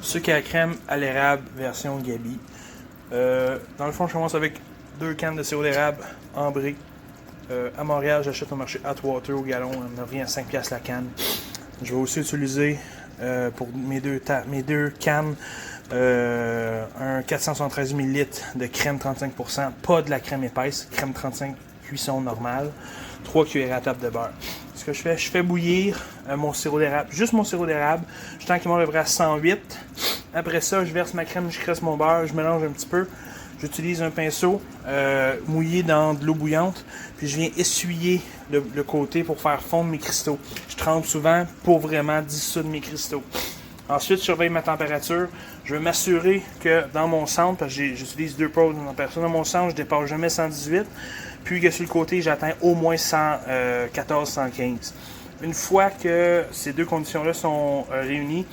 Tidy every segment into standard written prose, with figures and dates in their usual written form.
Sucre à la crème à l'érable version Gabi. Dans le fond, je commence avec 2 cannes de sirop d'érable ambré. À Montréal, j'achète au marché Atwater au gallon. Elle me revient à 5$ la canne. Je vais aussi utiliser pour mes deux cannes un 473 ml de crème 35%, pas de la crème épaisse, crème 35 cuisson normale, 3 cuillères à table de beurre. Ce que je fais bouillir mon sirop d'érable, juste mon sirop d'érable, jusqu'à temps qu'il m'arrive à 108. Après ça, je verse ma crème, je cresse mon beurre, je mélange un petit peu. J'utilise un pinceau mouillé dans de l'eau bouillante, puis je viens essuyer le côté pour faire fondre mes cristaux. Je trempe souvent pour vraiment dissoudre mes cristaux. Ensuite, je surveille ma température. Je veux m'assurer que dans mon centre, parce que j'utilise 2 pôles de température, dans mon centre, je ne dépasse jamais 118. Puis que sur le côté, j'atteins au moins 114-115. Une fois que ces deux conditions-là sont réunies,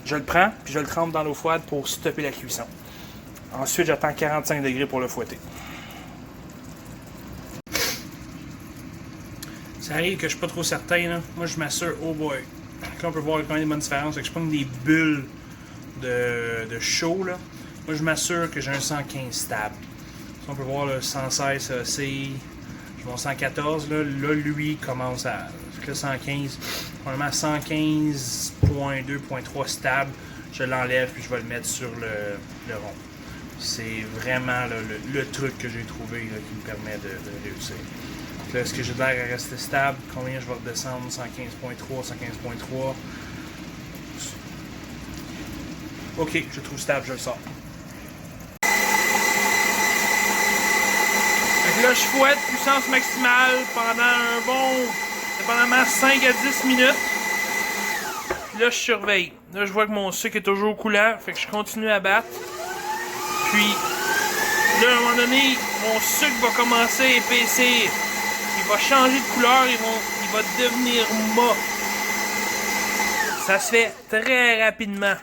je le prends puis je le trempe dans l'eau froide pour stopper la cuisson. Ensuite, j'attends 45 degrés pour le fouetter. Ça arrive que je ne suis pas trop certain. Là. Moi, je m'assure, oh boy. Là, on peut voir quand même des bonnes différences. Que je prends des bulles de chaud. Là. Moi, je m'assure que j'ai un 115 stable. On peut voir le 116, c'est mon 114. Là, lui commence à le 115. Probablement 115.2.3 stable. Je l'enlève puis je vais le mettre sur le rond. C'est vraiment là, le truc que j'ai trouvé là, qui me permet de réussir. Donc là, est-ce que j'ai l'air à rester stable? Combien je vais redescendre? 115.3, 115.3. Ok, je trouve stable, je le sors. Donc là, je fouette, puissance maximale pendant dépendamment 5 à 10 minutes. Puis là, je surveille. Là, je vois que mon sucre est toujours coulant, fait que je continue à battre. Puis, là, à un moment donné, mon sucre va commencer à épaissir. Il va changer de couleur, il va devenir mat. Ça se fait très rapidement.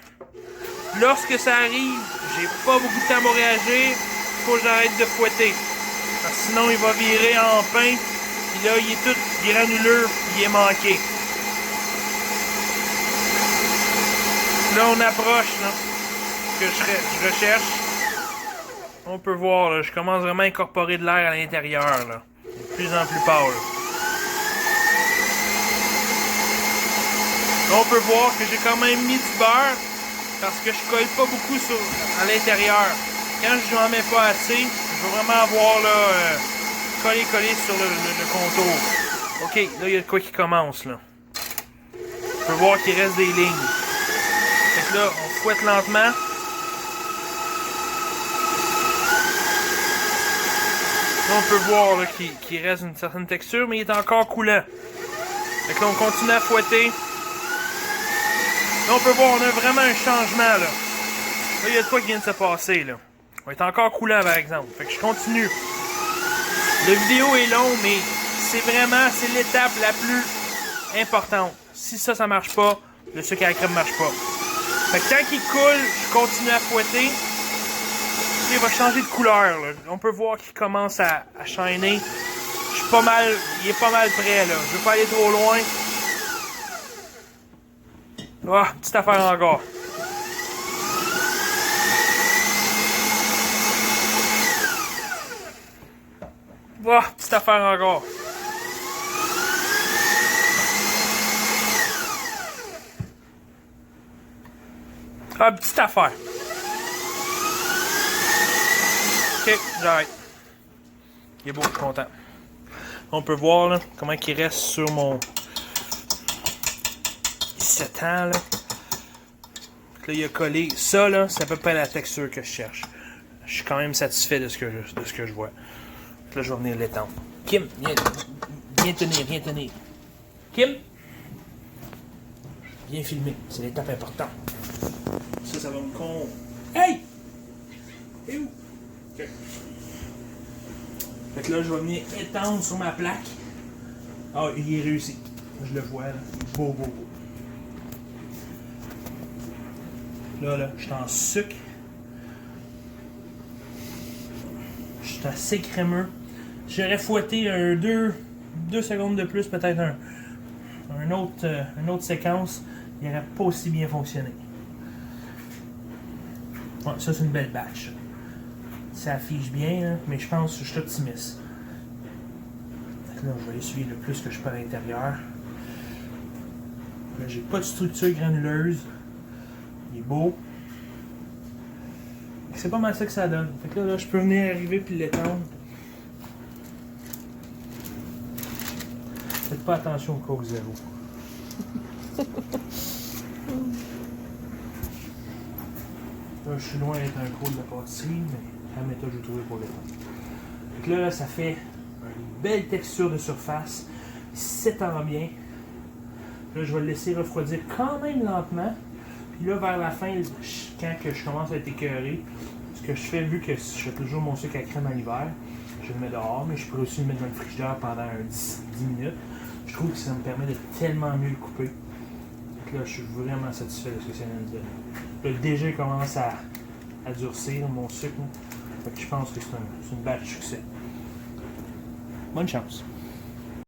Lorsque ça arrive, j'ai pas beaucoup de temps pour réagir. Il faut que j'arrête de fouetter. Parce que sinon, il va virer en pain. Puis là, il est tout granuleux, il est manqué. Là, on approche, là. Ce que je recherche. On peut voir, là, je commence vraiment à incorporer de l'air à l'intérieur, là. De plus en plus pâle. Là, on peut voir que j'ai quand même mis du beurre parce que je colle pas beaucoup à l'intérieur. Quand je n'en mets pas assez, je veux vraiment avoir là, collé sur le contour. Ok, là, il y a de quoi qui commence, là. On peut voir qu'il reste des lignes. Fait que là, on fouette lentement. Là, on peut voir qu'il reste une certaine texture, mais il est encore coulant. Fait que là, on continue à fouetter. Là, on peut voir, on a vraiment un changement, là. Là, il y a de quoi qui vient de se passer, là. On est encore coulant, par exemple. Fait que je continue. La vidéo est longue, mais c'est l'étape la plus importante. Si ça marche pas, le sucre à la crème marche pas. Fait que tant qu'il coule, je continue à fouetter. Il va changer de couleur, là. On peut voir qu'il commence à shiner. Il est pas mal prêt, là. Je veux pas aller trop loin. Ah, petite affaire encore. Ah, petite affaire encore. Ah, petite affaire. Ok, j'arrête. Il est beau, je suis content. On peut voir là, comment il reste sur mon... Il s'étend là. Là, il a collé. Ça là, c'est à peu près la texture que je cherche. Je suis quand même satisfait de ce que je vois. Là, je vais venir l'étendre. Kim, viens tenir. Kim, viens filmer. C'est l'étape importante. Ça va me con... Hey! T'es où? Ok. Fait que là, je vais venir étendre sur ma plaque. Ah, il est réussi. Je le vois, là. Beau. Là, je suis en sucre. Je suis assez crémeux. J'aurais fouetté 2 secondes de plus, peut-être une autre séquence. Il n'aurait pas aussi bien fonctionné. Ouais, ça c'est une belle batch. Ça affiche bien, là, mais je pense que je suis optimiste. Là, je vais essuyer le plus que je peux à l'intérieur. Là, j'ai pas de structure granuleuse. Il est beau. C'est pas mal ça que ça donne. Fait que là, je peux venir arriver puis l'étendre. Faites pas attention au Coke Zéro. Là, je suis loin d'être un gros de la pâtisserie, mais la méthode que j'ai trouvée pour l'étendre. Fait que là, ça fait une belle texture de surface. Il s'étend bien. Là, je vais le laisser refroidir quand même lentement. Puis là, vers la fin, quand que je commence à être écœuré, ce que je fais, vu que je fais toujours mon sucre à crème à l'hiver, je le mets dehors, mais je peux aussi le mettre dans le frigidaire pendant 10 minutes. Je trouve que ça me permet de tellement mieux le couper. Donc là, je suis vraiment satisfait de ce que ça vient de dire. Là, déjà, il commence à durcir mon sucre. Fait que je pense que c'est une batch succès. Bonne chance!